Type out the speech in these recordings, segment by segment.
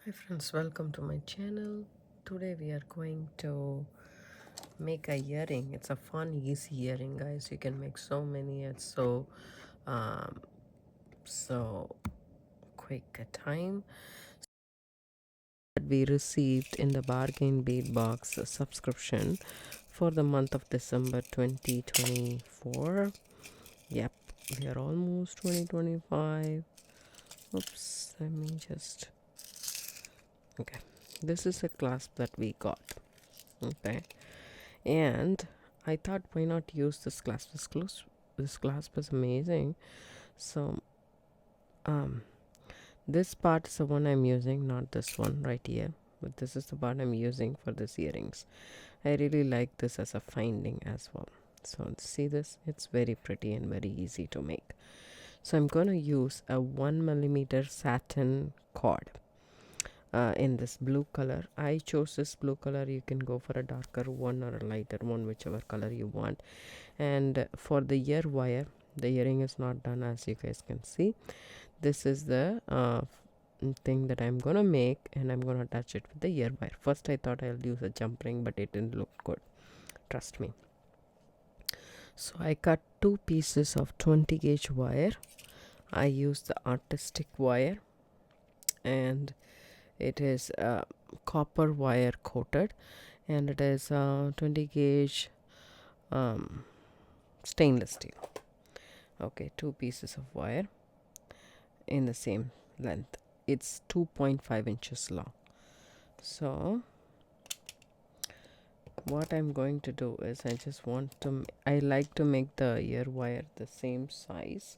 Hi friends, welcome to my channel. Today we are going to make a earring. It's a fun, easy earring, guys. You can make so many. It's um, so quick a time. That we received in the Bargain Bead Box subscription for the month of December 2024. Yep, we are almost 2025. Oops, let me just. Okay, this is a clasp that we got. Okay, and I thought, why not use this clasp? This clasp is amazing. So this part is the one I'm using, not this one right here, but this is the part I'm using for this earrings. I really like this as a finding as well. So see this, it's very pretty and very easy to make. So I'm going to use a 1mm satin cord in this blue color. I chose this blue color. You can go for a darker one or a lighter one, whichever color you want. And for the ear wire, the earring is not done, as you guys can see. This is the thing that I'm gonna make, and I'm gonna attach it with the ear wire. First I thought I'll use a jump ring, but it didn't look good, trust me. So I cut two pieces of 20 gauge wire. I used the artistic wire, and it is copper wire coated, and it is 20 gauge stainless steel. Okay, two pieces of wire in the same length. It's 2.5 inches long. So what I'm going to do is, I like to make the ear wire the same size.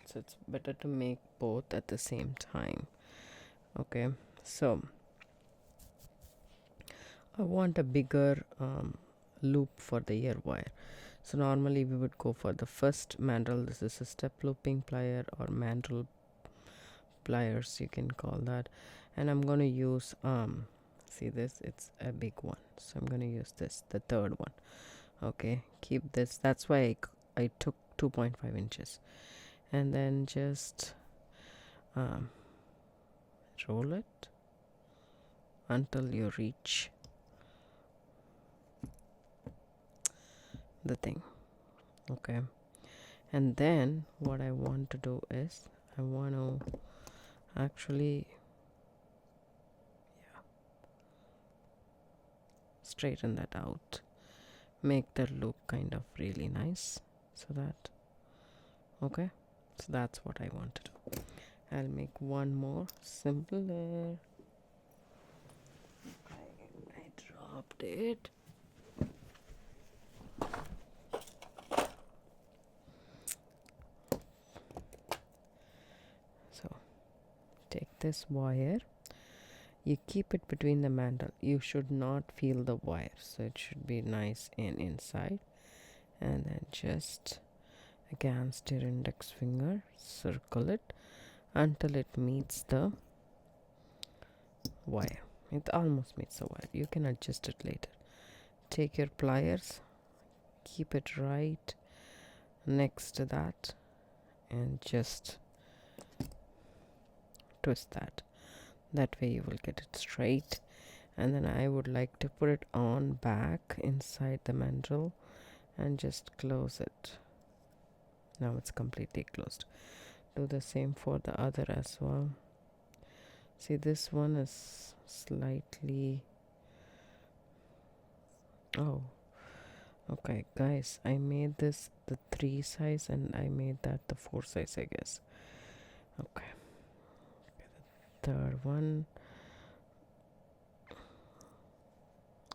So it's better to make both at the same time. Okay, so I want a bigger loop for the ear wire. So normally we would go for the first mandrel. This is a step looping plier, or mandrel pliers, you can call that. And I'm going to use see this, it's a big one, so I'm going to use this, the third one. Okay, keep this. That's why I took 2.5 inches, and then just roll it until you reach the thing. Okay, and then what I want to do is, I want to actually straighten that out, make the look kind of really nice, so that, okay, so that's what I want to do. I'll make one more simpler. I dropped it. So take this wire, you keep it between the mandrel. You should not feel the wire, so it should be nice and inside. And then just against your index finger, circle it until it meets the wire. It almost meets the wire. You can adjust it later. Take your pliers, keep it right next to that, and just twist that. That way you will get it straight. And then I would like to put it on back inside the mandrel and just close it. Now it's completely closed. Do the same for the other as well. See, this one is slightly, oh, okay guys, I made this the 3 size and I made that the 4 size, I guess. Okay, the third one,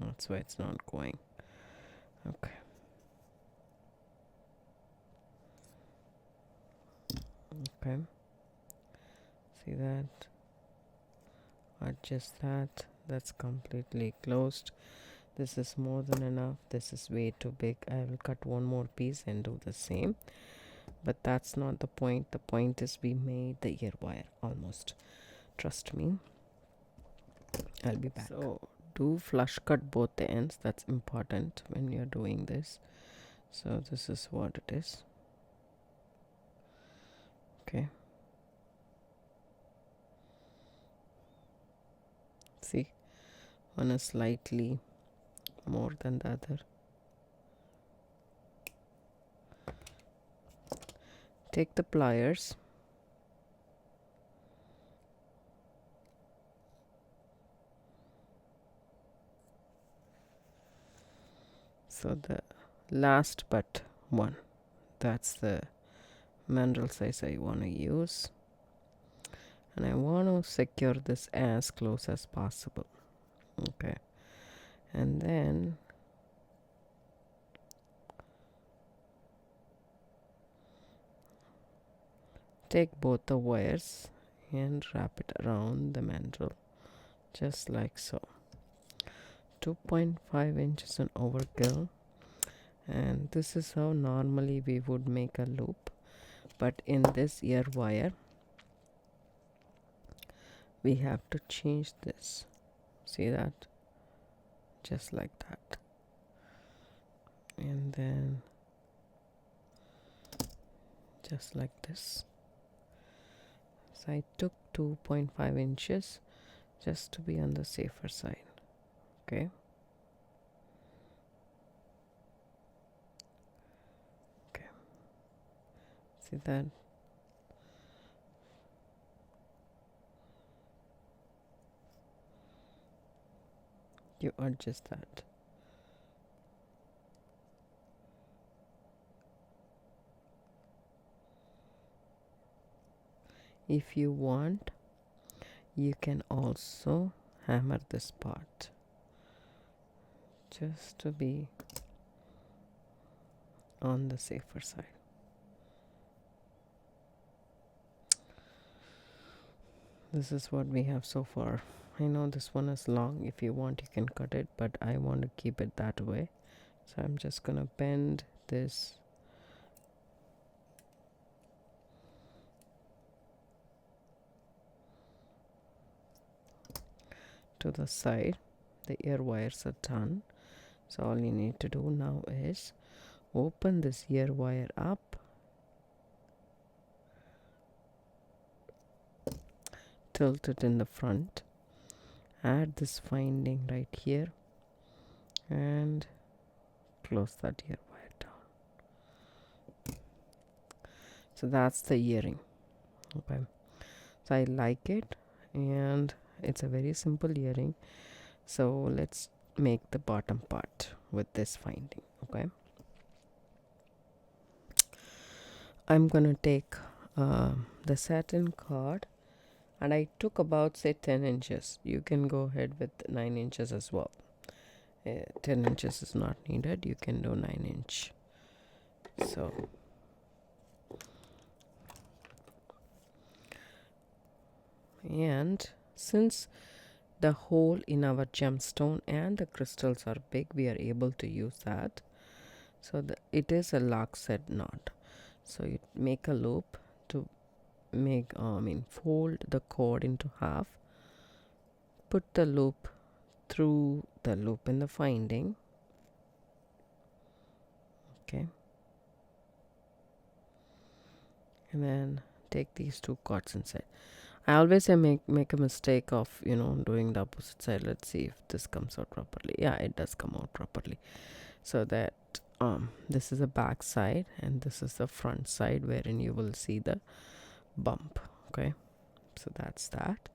that's why it's not going. Okay, okay, see that, adjust that. That's completely closed. This is more than enough. This is way too big. I will cut one more piece and do the same, but that's not the point. The point is we made the ear wire almost, trust me. I'll be back. So do flush cut both the ends. That's important when you're doing this. So this is what it is. Okay, See, one is slightly more than the other. Take the pliers, so the last but one, that's the mandrel size I want to use, and I want to secure this as close as possible. Okay, and then take both the wires and wrap it around the mandrel just like so. 2.5 inches on overkill, and this is how normally we would make a loop, but in this ear wire we have to change this. See that? Just like that. And then just like this. So I took 2.5 inches just to be on the safer side. Okay. Okay. See that? You adjust that. If you want, you can also hammer this part just to be on the safer side. This is what we have so far. I know this one is long. If you want, you can cut it, but I want to keep it that way. So I'm just gonna bend this to the side. The ear wires are done. So all you need to do now is open this ear wire up, tilt it in the front, add this finding right here, and close that ear wire down. So that's the earring. Okay, so I like it, and it's a very simple earring. So let's make the bottom part with this finding. Okay, I'm gonna take the satin cord, and I took about, say, 10 inches. You can go ahead with 9 inches as well. 10 inches is not needed. You can do 9 inch. So and since the hole in our gemstone and the crystals are big, we are able to use that. So it is a lock set knot. So you make a loop to make fold the cord into half, put the loop through the loop in the finding. Okay, and then take these two cords inside. I always make a mistake of doing the opposite side. Let's see if this comes out properly. Yeah, it does come out properly. So that this is the back side and this is the front side, wherein you will see the bump. Okay, so that's that.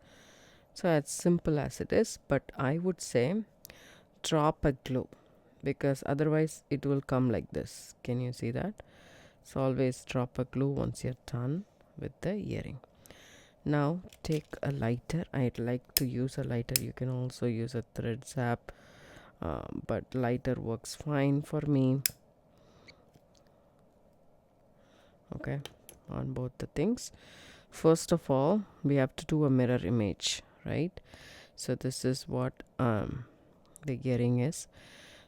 So as simple as it is, but I would say drop a glue, because otherwise it will come like this. Can you see that? So always drop a glue once you're done with the earring. Now take a lighter. I'd like to use a lighter. You can also use a thread zap, but lighter works fine for me. Okay, on both the things. First of all, we have to do a mirror image, right? So this is what the earring is.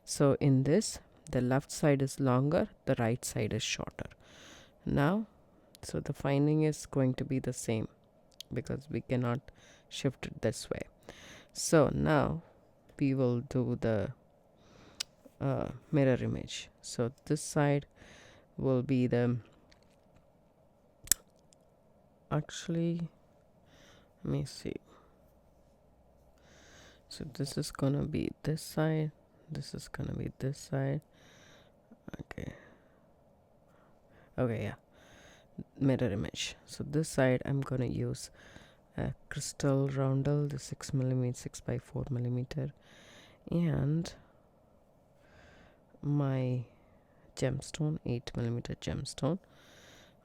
So in this, the left side is longer, the right side is shorter. Now, so the finding is going to be the same, because we cannot shift it this way. So now we will do the mirror image. So this side will be the, actually, let me see. So this is gonna be this side, this is gonna be this side. Okay, yeah, mirror image. So this side I'm gonna use a crystal roundel, the 6mm, 6 by 4mm, and my gemstone, 8mm gemstone.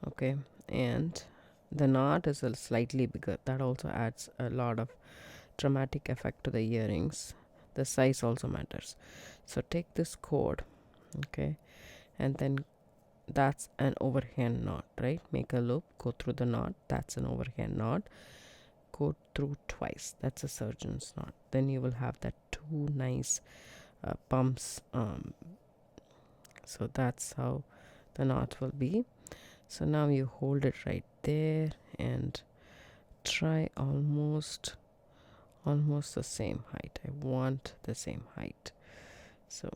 Okay, and the knot is a slightly bigger. That also adds a lot of dramatic effect to the earrings. The size also matters. So take this cord, okay, and then that's an overhand knot, right? Make a loop, go through the knot, that's an overhand knot, go through twice, that's a surgeon's knot. Then you will have that two nice bumps. So that's how the knot will be. So now you hold it right there and try almost the same height. I want the same height. So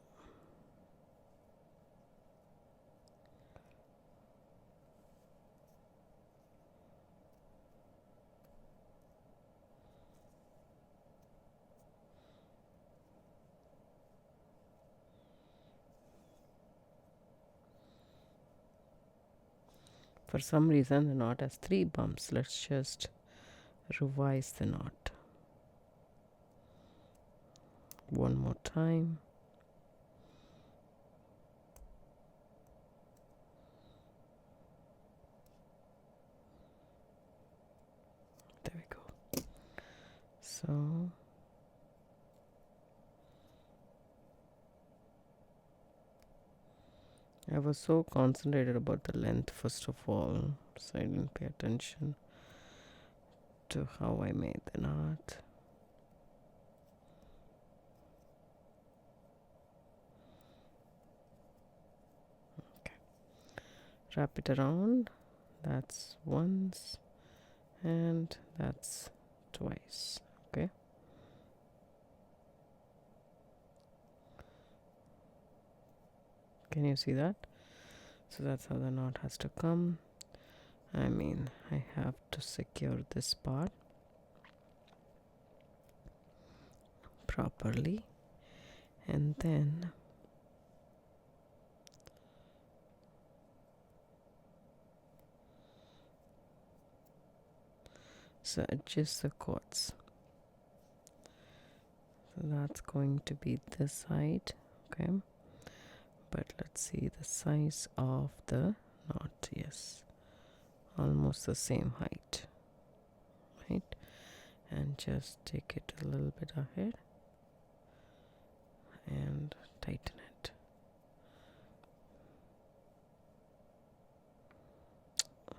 for some reason the knot has 3 bumps. Let's just revise the knot one more time. There we go. So I was so concentrated about the length first of all, so I didn't pay attention to how I made the knot. Okay, wrap it around. That's once and that's twice. Okay, can you see that? So that's how the knot has to come. I mean, I have to secure this part properly, and then so adjust the cords. So that's going to be this side. Okay, but let's see the size of the knot. Yes, almost the same height, right? And just take it a little bit ahead and tighten it.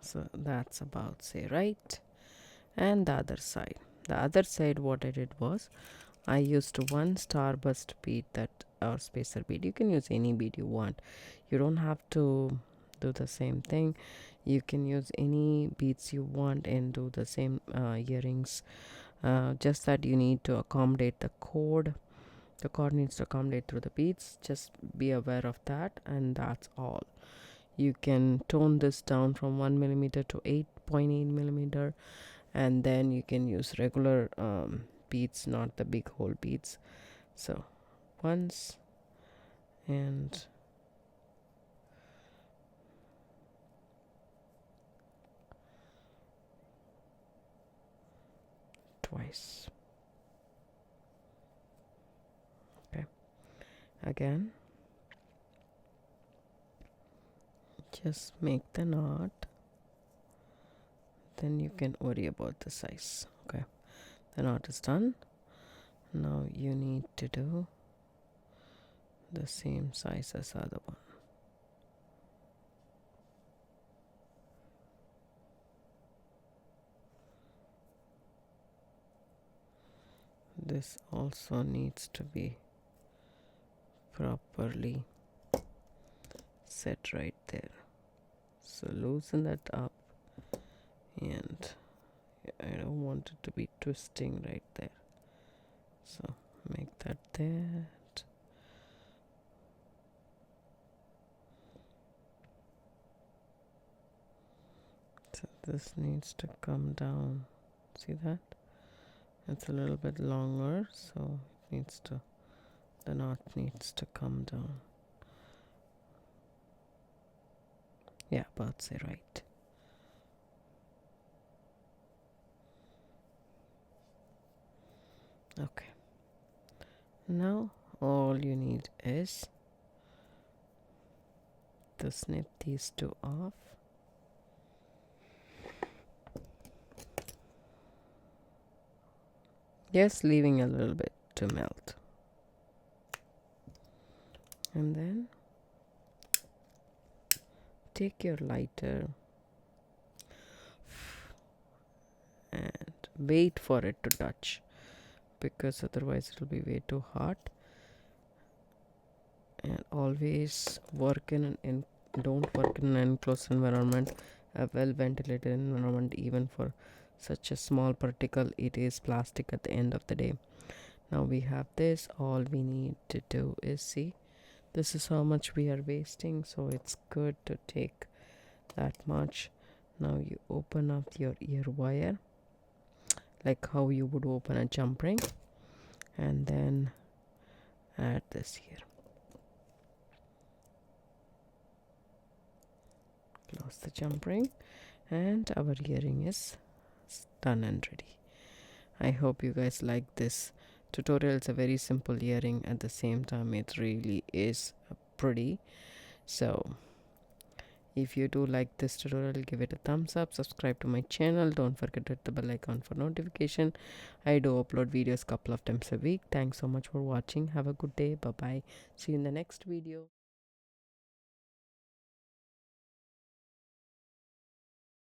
So that's about say right. And the other side what I did was I used one starburst bead, that or spacer bead. You can use any bead you want. You don't have to do the same thing. You can use any beads you want and do the same earrings. Just that you need to accommodate the cord. The cord needs to accommodate through the beads. Just be aware of that, and that's all. You can tone this down from 1mm to 8.8mm, and then you can use regular beads, not the big hole beads. So once and twice. Okay, again, just make the knot, then you can worry about the size. Okay, the knot is done. Now you need to do the same size as the other one. This also needs to be properly set right there. So loosen that up, and I don't want it to be twisting right there. So make that there. So this needs to come down. See that? It's a little bit longer, so it needs to, the knot needs to come down. Yeah, about say right. Okay. Now all you need is to snip these two off. Just leaving a little bit to melt. And then take your lighter and wait for it to touch, because otherwise it will be way too hot. And always work don't work in an enclosed environment, a well ventilated environment. Even for such a small particle, it is plastic at the end of the day. Now we have this. All we need to do is, see, this is how much we are wasting, so it's good to take that much. Now you open up your ear wire like how you would open a jump ring, and then add this here. Close the jump ring, and our earring is done and ready. I hope you guys like this tutorial. It's a very simple earring. At the same time, it really is pretty. So if you do like this tutorial, give it a thumbs up, subscribe to my channel, don't forget to hit the bell icon for notification. I do upload videos couple of times a week. Thanks so much for watching. Have a good day. Bye bye. See you in the next video.